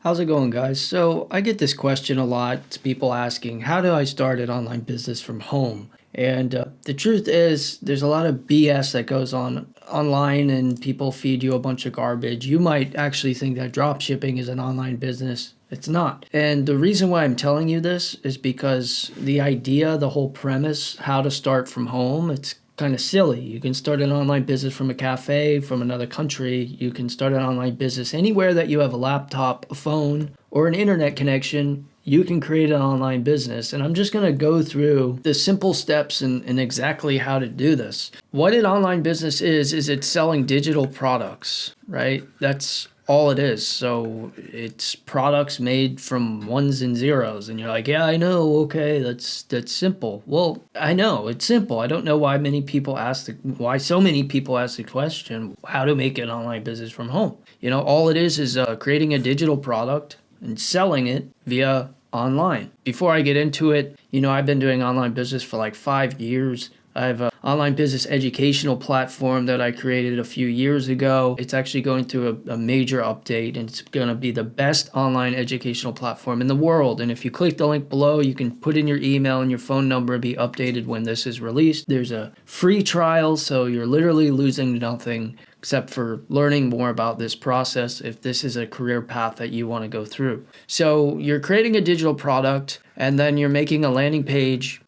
How's it going, guys? So, I get this question a lot. It's people asking, how do I start an online business from home? And the truth is, there's a lot of BS that goes on online, and people feed you a bunch of garbage. You might actually think that drop shipping is an online business. It's not. And the reason why I'm telling you this is because the idea, the whole premise, how to start from home, it's kind of silly. You can start an online business from a cafe, from another country. You can start an online business anywhere that you have a laptop, a phone, or an internet connection. You can create an online business. And I'm just going to go through the simple steps and exactly how to do this. What an online business is it's selling digital products, right? That's all it is. So it's products made from ones and zeros. And you're like, yeah, I know. Okay, that's simple. Well, I know it's simple. I don't know why why so many people ask the question, how to make an online business from home. All it is creating a digital product and selling it via online. Before I get into it, I've been doing online business for like 5 years. I have an online business educational platform that I created a few years ago. It's actually going through a major update, and it's going to be the best online educational platform in the world. And if you click the link below, you can put in your email and your phone number and be updated when this is released. There's a free trial, so you're literally losing nothing except for learning more about this process if this is a career path that you want to go through. So you're creating a digital product, and then you're making a landing page,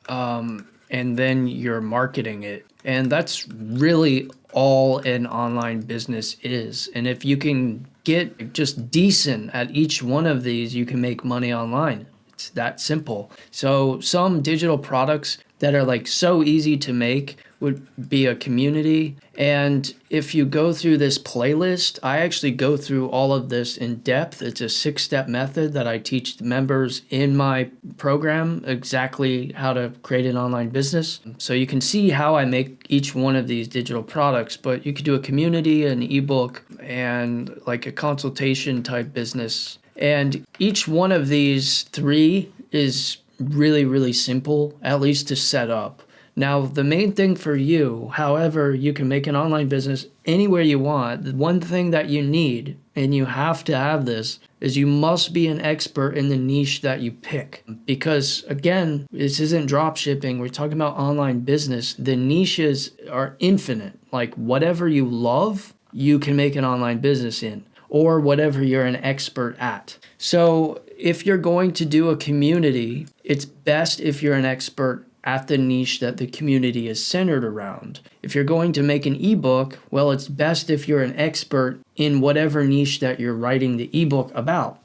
and then you're marketing it. And that's really all an online business is. And if you can get just decent at each one of these, you can make money online. It's that simple. So some digital products that are like so easy to make would be a community. And if you go through this playlist, I actually go through all of this in depth. It's a 6-step method that I teach the members in my program, exactly how to create an online business. So you can see how I make each one of these digital products, but you could do a community, an ebook, and like a consultation type business. And each one of these three is really, really simple, at least to set up. Now, the main thing for you, however, you can make an online business anywhere you want. The one thing that you need, and you have to have this, is you must be an expert in the niche that you pick. Because again, this isn't drop shipping. We're talking about online business. The niches are infinite. Like whatever you love, you can make an online business in, or whatever you're an expert at. So if you're going to do a community, it's best if you're an expert at the niche that the community is centered around. If you're going to make an ebook, well, it's best if you're an expert in whatever niche that you're writing the ebook about.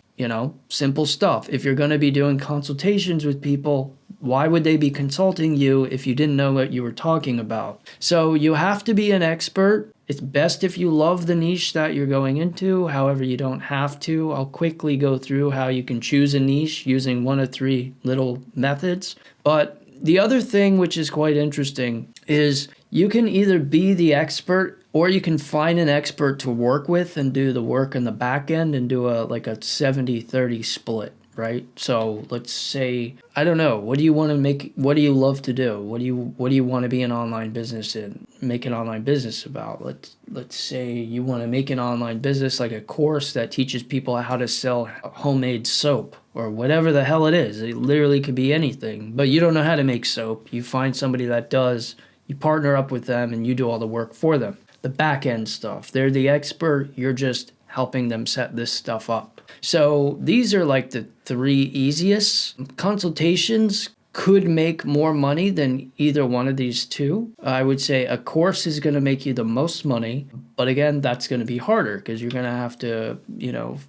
Simple stuff. If you're going to be doing consultations with people, why would they be consulting you if you didn't know what you were talking about? So you have to be an expert. It's best if you love the niche that you're going into. However, you don't have to. I'll quickly go through how you can choose a niche using one of 3 little methods. But the other thing which is quite interesting is you can either be the expert or you can find an expert to work with and do the work in the back end and do a 70-30 split, right? So let's say, I don't know, what do you want to make? What do you love to do? What do you want to be an online business in? Make an online business about? Let's say you want to make an online business like a course that teaches people how to sell homemade soap or whatever the hell it is. It literally could be anything, but you don't know how to make soap. You find somebody that does, you partner up with them and you do all the work for them. The back end stuff. They're the expert. You're just helping them set this stuff up. So these are like the 3 easiest. Consultations could make more money than either one of these 2. I would say a course is going to make you the most money, but again, that's going to be harder because you're going to have to,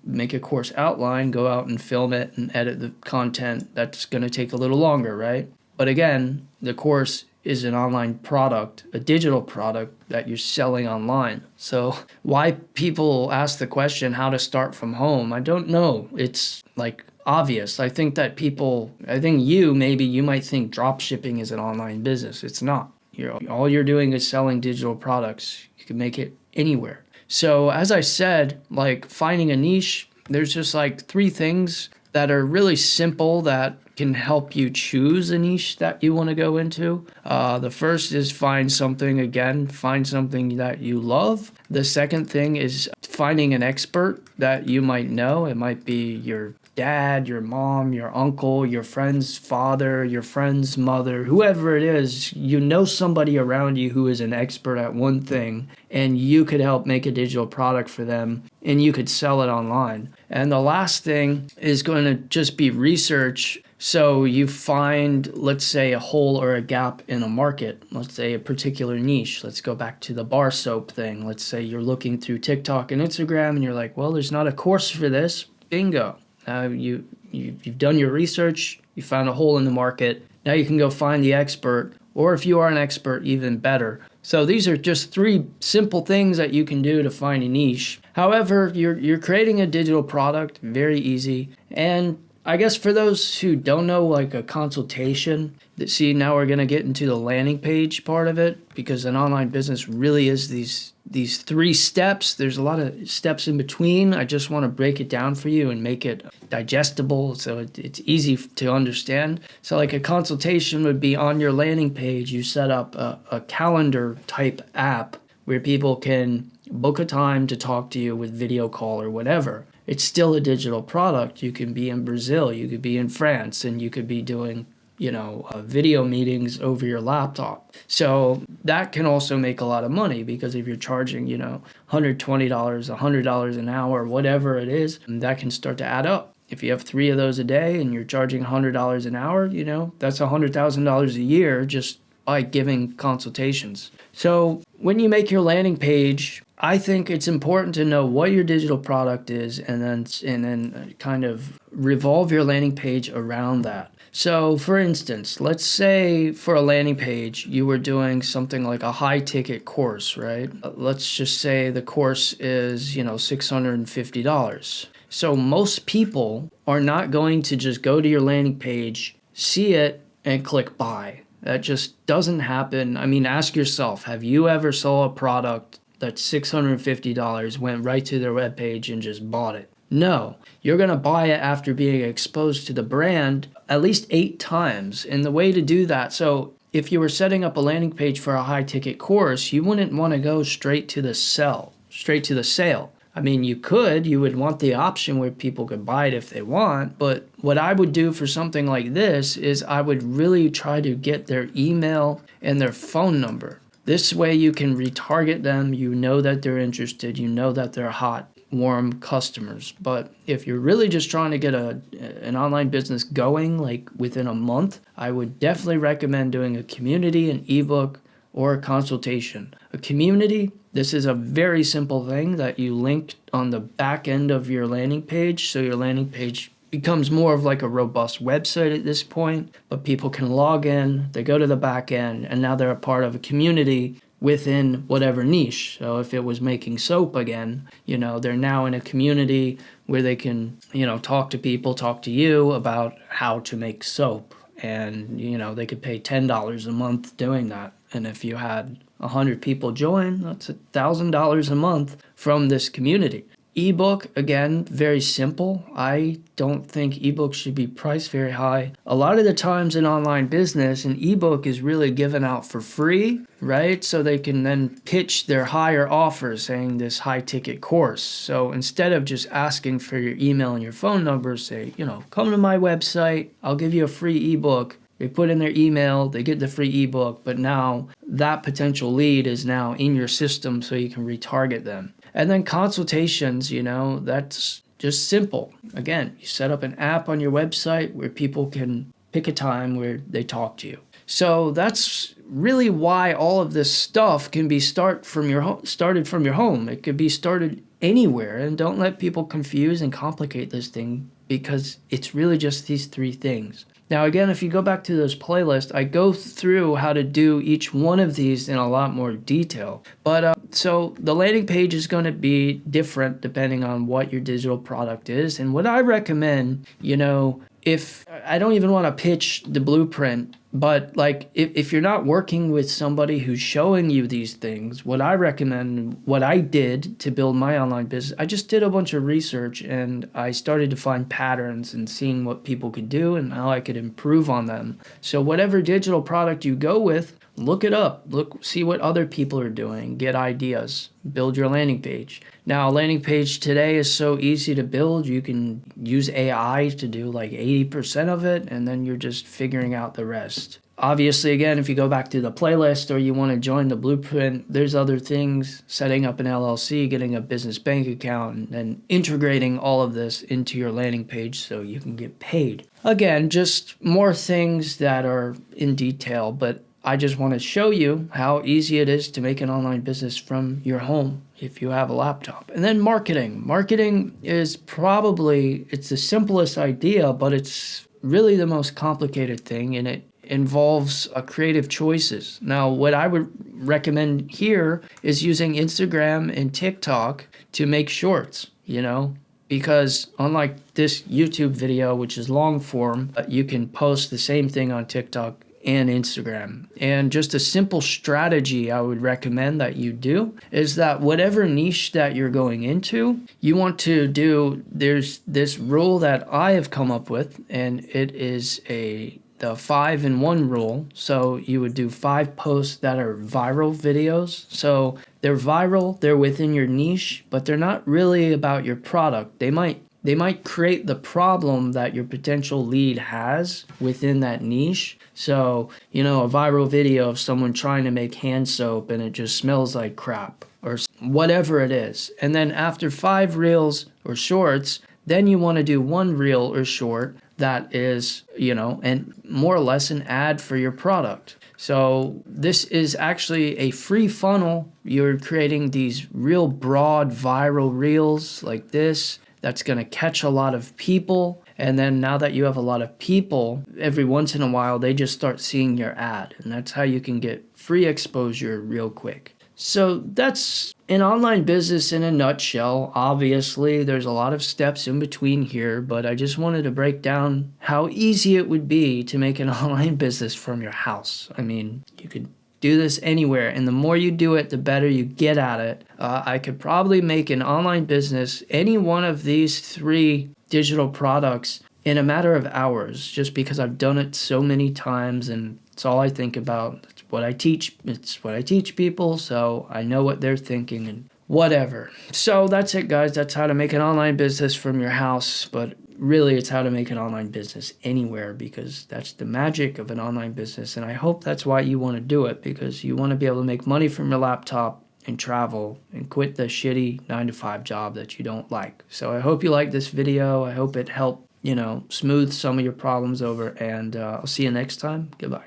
make a course outline, go out and film it and edit the content. That's going to take a little longer, right? But again, the course is an online product, a digital product that you're selling online. So why people ask the question how to start from home, I don't know. It's like obvious. I think you might think drop shipping is an online business. It's not. All you're doing is selling digital products. You can make it anywhere. So as I said, like finding a niche, there's just like 3 things that are really simple that can help you choose a niche that you want to go into. The first is find something that you love. The second thing is finding an expert that you might know. It might be your dad, your mom, your uncle, your friend's father, your friend's mother, whoever it is. You know somebody around you who is an expert at one thing, and you could help make a digital product for them, and you could sell it online. And the last thing is going to just be research. So you find, let's say, a hole or a gap in a market, let's say a particular niche. Let's go back to the bar soap thing. Let's say you're looking through TikTok and Instagram and you're like, well, there's not a course for this. Bingo. You've done your research, you found a hole in the market. Now you can go find the expert, or if you are an expert, even better. So these are just 3 simple things that you can do to find a niche. However, you're creating a digital product, very easy. And I guess for those who don't know, like a consultation, see, now we're going to get into the landing page part of it, because an online business really is these 3 steps. There's a lot of steps in between. I just want to break it down for you and make it digestible so it's easy to understand. So like a consultation would be on your landing page. You set up a calendar type app where people can book a time to talk to you with video call or whatever. It's still a digital product. You can be in Brazil, you could be in France, and you could be doing video meetings over your laptop. So that can also make a lot of money, because if you're charging, $120, $100 an hour, whatever it is, that can start to add up. If you have 3 of those a day and you're charging $100 an hour, that's $100,000 a year just by giving consultations. So when you make your landing page, I think it's important to know what your digital product is, and then kind of revolve your landing page around that. So for instance, let's say for a landing page, you were doing something like a high ticket course, right? Let's just say the course is, $650. So most people are not going to just go to your landing page, see it, and click buy. That just doesn't happen. I mean, ask yourself, have you ever saw a product that's $650, went right to their webpage and just bought it? No. You're going to buy it after being exposed to the brand at least 8 times. And the way to do that, so if you were setting up a landing page for a high ticket course, you wouldn't want to go straight to the sale. I mean, you would want the option where people could buy it if they want, but what I would do for something like this is I would really try to get their email and their phone number. This way you can retarget them, you know that they're interested, you know that they're hot, warm customers. But if you're really just trying to get an online business going, like within a month, I would definitely recommend doing a community, an ebook, or a consultation. A community, this is a very simple thing that you link on the back end of your landing page. So your landing page becomes more of like a robust website at this point, but people can log in, they go to the back end, and now they're a part of a community within whatever niche. So if it was making soap again, they're now in a community where they can, talk to people, talk to you about how to make soap. And, they could pay $10 a month doing that. And if you had 100 people join, that's $1,000 a month from this community. Ebook, again, very simple. I don't think ebooks should be priced very high. A lot of the times in online business, an ebook is really given out for free, right? So they can then pitch their higher offers saying this high ticket course. So instead of just asking for your email and your phone number, say, come to my website, I'll give you a free ebook. They put in their email, they get the free ebook, but now that potential lead is now in your system so you can retarget them. And then consultations, that's just simple. Again, you set up an app on your website where people can pick a time where they talk to you. So that's really why all of this stuff can be started from your home. It could be started anywhere, and don't let people confuse and complicate this thing, because it's really just these 3 things. Now, again, if you go back to those playlists, I go through how to do each one of these in a lot more detail. But so the landing page is going to be different depending on what your digital product is. And what I recommend, if I don't even want to pitch the blueprint, but like if you're not working with somebody who's showing you these things, what I recommend, what I did to build my online business, I just did a bunch of research and I started to find patterns and seeing what people could do and how I could improve on them. So whatever digital product you go with, look it up. Look, see what other people are doing. Get ideas. Build your landing page. Now, a landing page today is so easy to build. You can use AI to do like 80% of it, and then you're just figuring out the rest. Obviously, again, if you go back to the playlist or you want to join the blueprint, there's other things, setting up an LLC, getting a business bank account, and then integrating all of this into your landing page so you can get paid. Again, just more things that are in detail, but I just want to show you how easy it is to make an online business from your home if you have a laptop. And then marketing. Marketing is probably, it's the simplest idea, but it's really the most complicated thing, and it involves creative choices. Now, what I would recommend here is using Instagram and TikTok to make shorts, because unlike this YouTube video, which is long form, you can post the same thing on TikTok and Instagram. And just a simple strategy I would recommend that you do is that whatever niche that you're going into, you want to do, there's this rule that I have come up with, and it is the 5-in-1 rule. So you would do 5 posts that are viral videos. So they're viral, they're within your niche, but they're not really about your product. They might create the problem that your potential lead has within that niche. So, a viral video of someone trying to make hand soap and it just smells like crap or whatever it is. And then after 5 reels or shorts, then you want to do 1 reel or short that is, and more or less an ad for your product. So this is actually a free funnel. You're creating these real broad viral reels like this. That's going to catch a lot of people. And then now that you have a lot of people, every once in a while, they just start seeing your ad. And that's how you can get free exposure real quick. So that's an online business in a nutshell. Obviously, there's a lot of steps in between here, but I just wanted to break down how easy it would be to make an online business from your house. I mean, you could do this anywhere, and the more you do it, the better you get at it. I could probably make an online business, any one of these 3 digital products, in a matter of hours, just because I've done it so many times and it's all I think about. It's what I teach. It's what I teach people, so I know what they're thinking and whatever. So that's it, guys. That's how to make an online business from your house, but really it's how to make an online business anywhere, because that's the magic of an online business. And I hope that's why you want to do it, because you want to be able to make money from your laptop and travel and quit the shitty 9-to-5 job that you don't like. So I hope you liked this video. I hope it helped, smooth some of your problems over, and I'll see you next time. Goodbye.